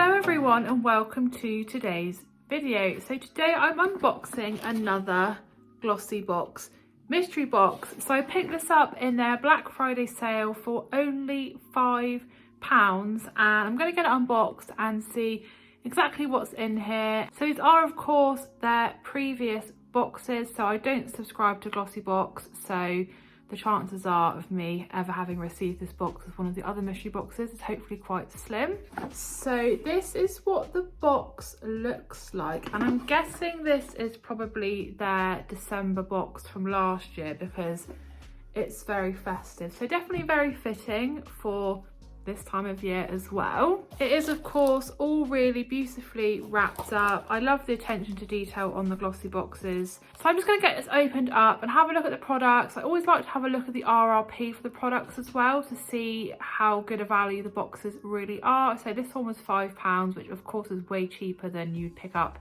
Hello everyone and welcome to today's video. So today I'm unboxing another Glossybox mystery box. So I picked this up in their Black Friday sale for only £5 and I'm going to get it unboxed and see exactly what's in here. So these are of course their previous boxes, so I don't subscribe to Glossybox, so the chances are of me ever having received this box as one of the other mystery boxes is hopefully quite slim. So this is what the box looks like, and I'm guessing this is probably their December box from last year because it's very festive. So definitely very fitting for this time of year as well. It is of course all really beautifully wrapped up. I love the attention to detail on the Glossyboxes. So I'm just going to get this opened up and have a look at the products. I always like to have a look at the RRP for the products as well to see how good a value the boxes really are. So this one was £5, which of course is way cheaper than you'd pick up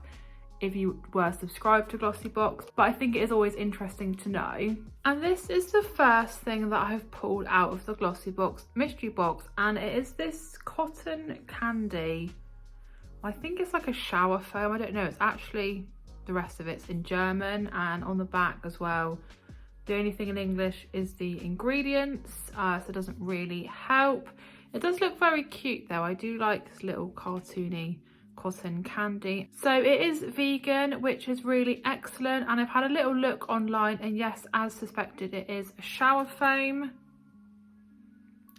if you were subscribed to Glossybox, but I think it is always interesting to know. And this is the first thing that I've pulled out of the Glossybox mystery box, and it is this cotton candy. I think it's like a shower foam, I don't know, it's actually, the rest of it's in German, and on the back as well the only thing in English is the ingredients, so it doesn't really help. It does look very cute though. I do like this little cartoony cotton candy. So it is vegan, which is really excellent, and I've had a little look online, and yes, as suspected, it is a shower foam.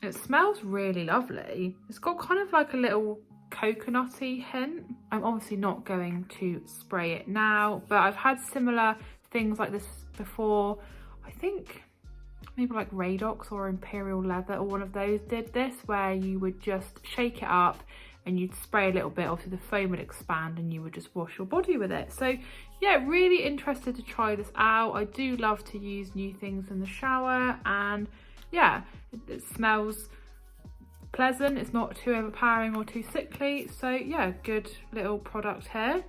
It smells really lovely. It's got kind of like a little coconutty hint. I'm obviously not going to spray it now, but I've had similar things like this before. I think maybe like Radox or Imperial Leather or one of those did this, where you would just shake it up and you'd spray a little bit, obviously the foam would expand and you would just wash your body with it. So yeah, really interested to try this out. I do love to use new things in the shower, and yeah, it smells pleasant. It's not too overpowering or too sickly. So yeah, good little product here.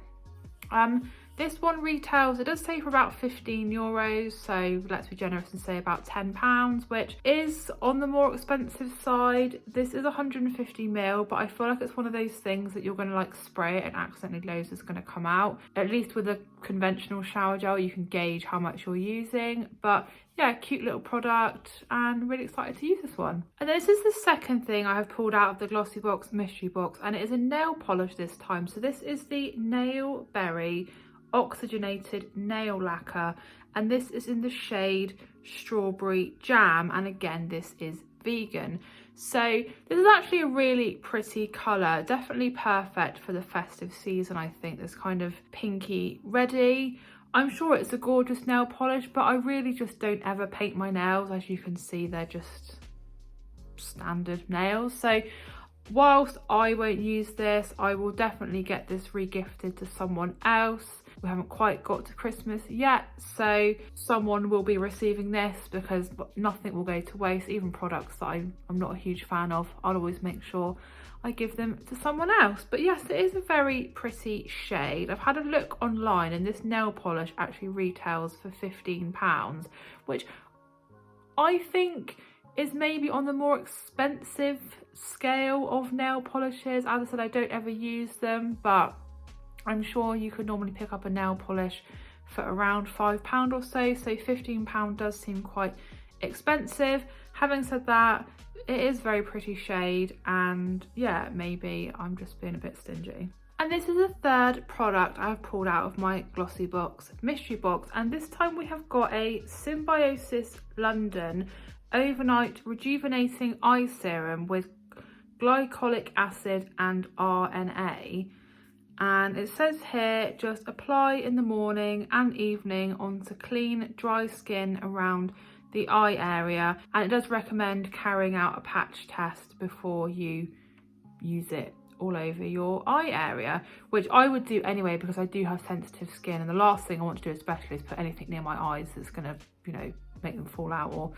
This one retails, it does say for about €15, so let's be generous and say about £10, which is on the more expensive side. This is 150ml, but I feel like it's one of those things that you're going to like spray it and accidentally loads is going to come out. At least with a conventional shower gel, you can gauge how much you're using. But yeah, cute little product, and really excited to use this one. And this is the second thing I have pulled out of the Glossybox mystery box, and it is a nail polish this time. So this is the Nail Berry Oxygenated Nail Lacquer, and this is in the shade Strawberry Jam, and again this is vegan. So this is actually a really pretty colour, definitely perfect for the festive season. I think this kind of pinky reddy. I'm sure it's a gorgeous nail polish, but I really just don't ever paint my nails. As you can see, they're just standard nails. So whilst I won't use this, I will definitely get this re-gifted to someone else. We haven't quite got to Christmas yet, so someone will be receiving this because nothing will go to waste. Even products that I'm not a huge fan of, I'll always make sure I give them to someone else. But yes, it is a very pretty shade. I've had a look online, and this nail polish actually retails for £15, which I think is maybe on the more expensive scale of nail polishes. As I said, I don't ever use them, but I'm sure you could normally pick up a nail polish for around £5 or so. So £15 does seem quite expensive. Having said that, it is a very pretty shade, and yeah, maybe I'm just being a bit stingy. And this is the third product I've pulled out of my Glossybox mystery box, and this time we have got a Symbiosis London Overnight Rejuvenating Eye Serum with glycolic acid and RNA. And it says here, just apply in the morning and evening onto clean, dry skin around the eye area. And it does recommend carrying out a patch test before you use it all over your eye area, which I would do anyway because I do have sensitive skin, and the last thing I want to do especially is put anything near my eyes that's going to, you know, make them fall out or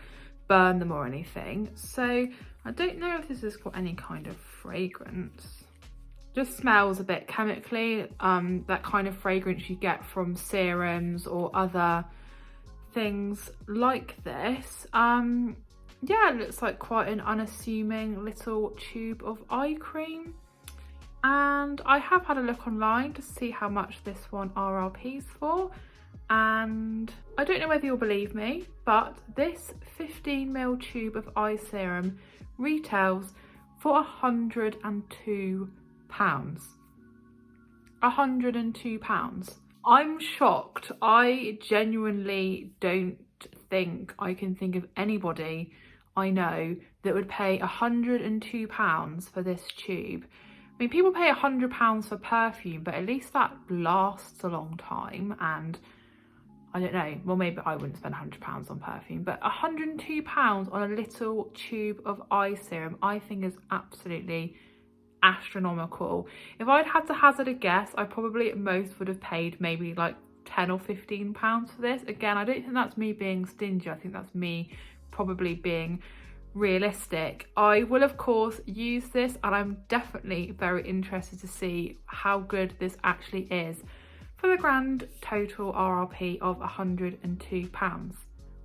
burn them or anything. So I don't know if this has got any kind of fragrance. Just smells a bit chemically, that kind of fragrance you get from serums or other things like this. Yeah, it looks like quite an unassuming little tube of eye cream. And I have had a look online to see how much this one RRPs for, and I don't know whether you'll believe me, but this 15ml tube of eye serum retails for £102. £102. I'm shocked. I genuinely don't think I can think of anybody I know that would pay £102 for this tube. I mean, people pay £100 for perfume, but at least that lasts a long time. And I don't know, well, maybe I wouldn't spend £100 on perfume, but £102 on a little tube of eye serum, I think is absolutely astronomical. If I'd had to hazard a guess, I probably at most would have paid maybe like £10 or £15 for this. Again, I don't think that's me being stingy. I think that's me probably being realistic. I will of course use this, and I'm definitely very interested to see how good this actually is for the grand total RRP of £102.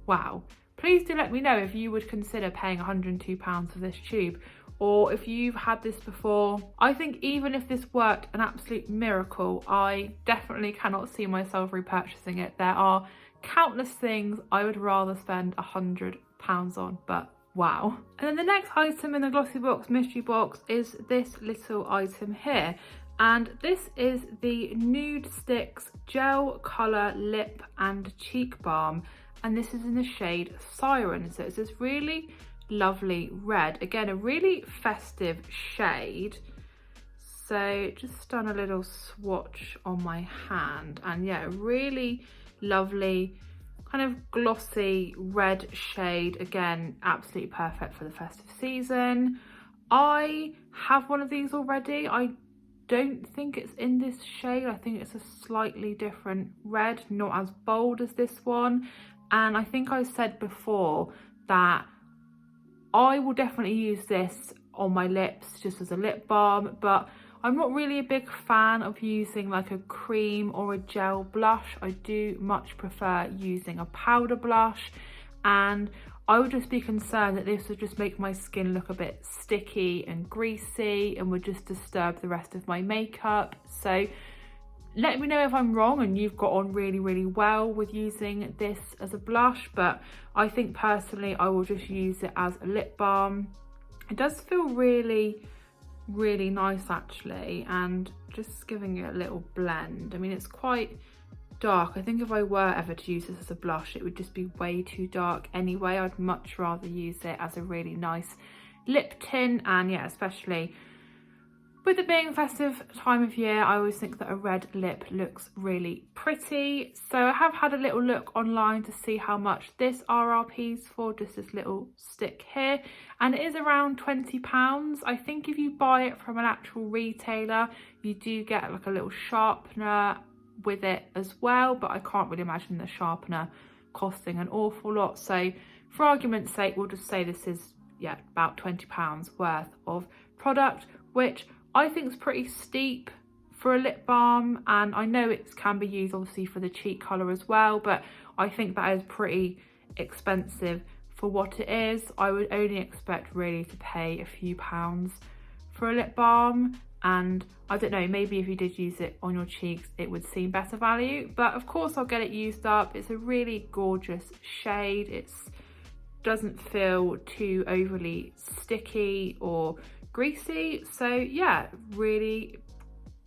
Wow. Please do let me know if you would consider paying £102 for this tube, or if you've had this before. I think even if this worked an absolute miracle, I definitely cannot see myself repurchasing it. There are countless things I would rather spend £100 on, but wow. And then the next item in the Glossybox mystery box is this little item here, and this is the Nude Sticks Gel Colour Lip and Cheek Balm, and this is in the shade Siren. So it's this really lovely red, again a really festive shade. So just done a little swatch on my hand, and yeah, really lovely kind of glossy red shade, again absolutely perfect for the festive season. I have one of these already. I don't think it's in this shade. I think it's a slightly different red, not as bold as this one. And I think I said before that I will definitely use this on my lips just as a lip balm, but I'm not really a big fan of using like a cream or a gel blush. I do much prefer using a powder blush, and I would just be concerned that this would just make my skin look a bit sticky and greasy and would just disturb the rest of my makeup. So let me know if I'm wrong and you've got on really, really well with using this as a blush, but I think personally I will just use it as a lip balm. It does feel really, really nice actually, and just giving it a little blend. I mean, it's quite dark. I think if I were ever to use this as a blush, it would just be way too dark anyway. I'd much rather use it as a really nice lip tint, and yeah, especially with it being a festive time of year, I always think that a red lip looks really pretty. So I have had a little look online to see how much this RRPs for, just this little stick here, and it is around £20. I think if you buy it from an actual retailer, you do get like a little sharpener with it as well, but I can't really imagine the sharpener costing an awful lot. So for argument's sake, we'll just say this is, yeah, about £20 worth of product, which I think is pretty steep for a lip balm. And I know it can be used obviously for the cheek colour as well, but I think that is pretty expensive for what it is. I would only expect really to pay a few pounds for a lip balm, and I don't know, maybe if you did use it on your cheeks it would seem better value, but of course I'll get it used up. It's a really gorgeous shade. It doesn't feel too overly sticky or greasy, so yeah, really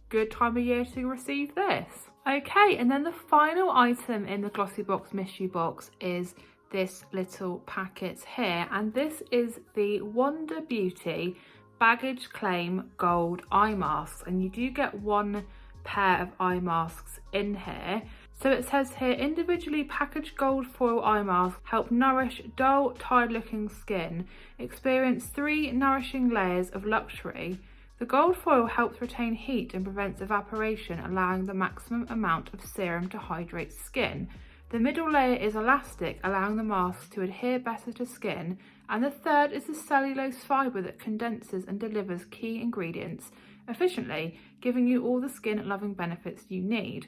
good time of year to receive this. Okay, and then the final item in the Glossybox mystery box is this little packet here, and this is the Wander Beauty Baggage Claim Gold Eye Masks, and you do get one pair of eye masks in here. So it says here, individually packaged gold foil eye masks help nourish dull, tired looking skin. Experience 3 nourishing layers of luxury. The gold foil helps retain heat and prevents evaporation, allowing the maximum amount of serum to hydrate skin. The middle layer is elastic, allowing the masks to adhere better to skin. And the third is the cellulose fibre that condenses and delivers key ingredients efficiently, giving you all the skin-loving benefits you need.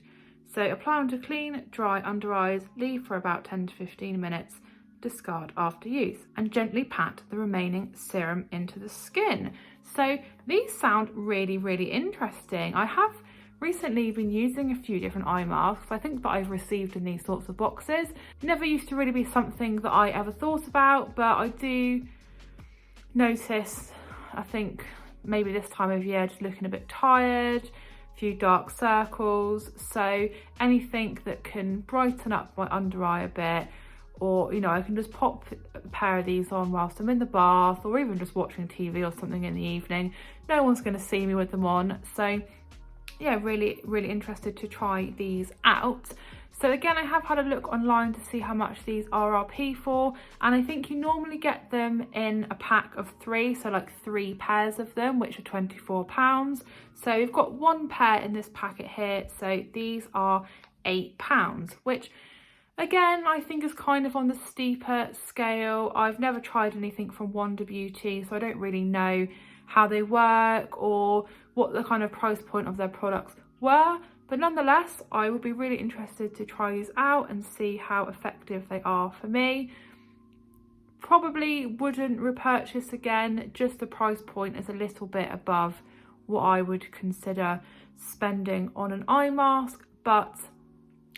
So apply onto clean, dry under eyes, leave for about 10 to 15 minutes, discard after use, and gently pat the remaining serum into the skin. So these sound really, really interesting. I have recently been using a few different eye masks, I think, that I've received in these sorts of boxes. Never used to really be something that I ever thought about, but I do notice, I think maybe this time of year, just looking a bit tired, a few dark circles. So anything that can brighten up my under eye a bit, or, you know, I can just pop a pair of these on whilst I'm in the bath, or even just watching TV or something in the evening. No one's going to see me with them on. So yeah, really, really interested to try these out. So again, I have had a look online to see how much these RRP for, and I think you normally get them in a pack of 3, so like 3 pairs of them, which are £24. So we've got 1 pair in this packet here, so these are £8, which again, I think is kind of on the steeper scale. I've never tried anything from Wonder Beauty, so I don't really know how they work or what the kind of price point of their products were. But nonetheless, I would be really interested to try these out and see how effective they are for me. Probably wouldn't repurchase again, just the price point is a little bit above what I would consider spending on an eye mask, but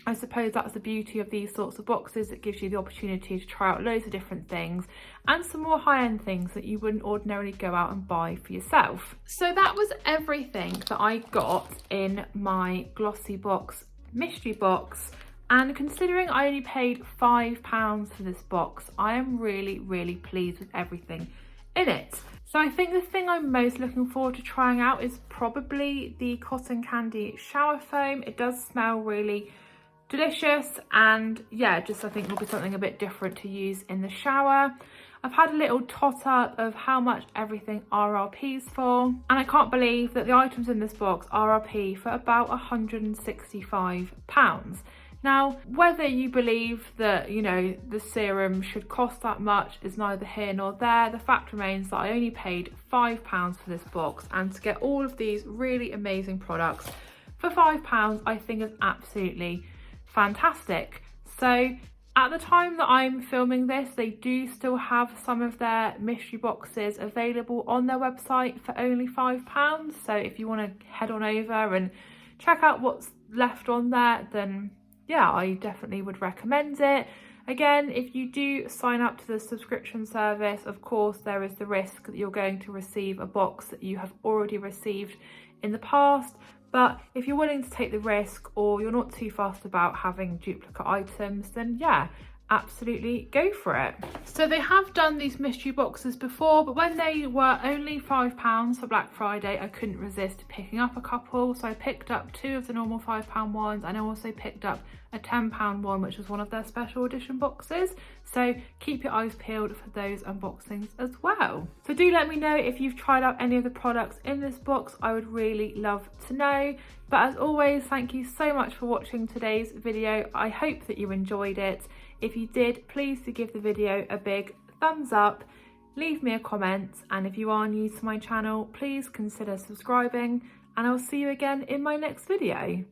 I suppose that's the beauty of these sorts of boxes. It gives you the opportunity to try out loads of different things and some more high-end things that you wouldn't ordinarily go out and buy for yourself. So that was everything that I got in my Glossybox mystery box, and considering I only paid £5 for this box, I am really, really pleased with everything in it. So I think the thing I'm most looking forward to trying out is probably the Cotton Candy shower foam. It does smell really delicious, and yeah, just I think will be something a bit different to use in the shower. I've had a little tot up of how much everything RRPs for, and I can't believe that the items in this box RRP for about £165. Now, whether you believe that, you know, the serum should cost that much is neither here nor there. The fact remains that I only paid £5 for this box, and to get all of these really amazing products for £5 I think is absolutely fantastic. So at the time that I'm filming this, they do still have some of their mystery boxes available on their website for only £5. So if you want to head on over and check out what's left on there, then yeah, I definitely would recommend it. Again, if you do sign up to the subscription service, of course there is the risk that you're going to receive a box that you have already received in the past. But if you're willing to take the risk, or you're not too fussed about having duplicate items, then yeah, absolutely go for it. So they have done these mystery boxes before, but when they were only £5 for Black Friday, I couldn't resist picking up a couple. So I picked up 2 of the normal £5 ones, and I also picked up a £10 one, which was one of their special edition boxes. So keep your eyes peeled for those unboxings as well. So do let me know if you've tried out any of the products in this box. I would really love to know. But as always, thank you so much for watching today's video. I hope that you enjoyed it. If you did, please do give the video a big thumbs up, leave me a comment, and if you are new to my channel, please consider subscribing, and I'll see you again in my next video.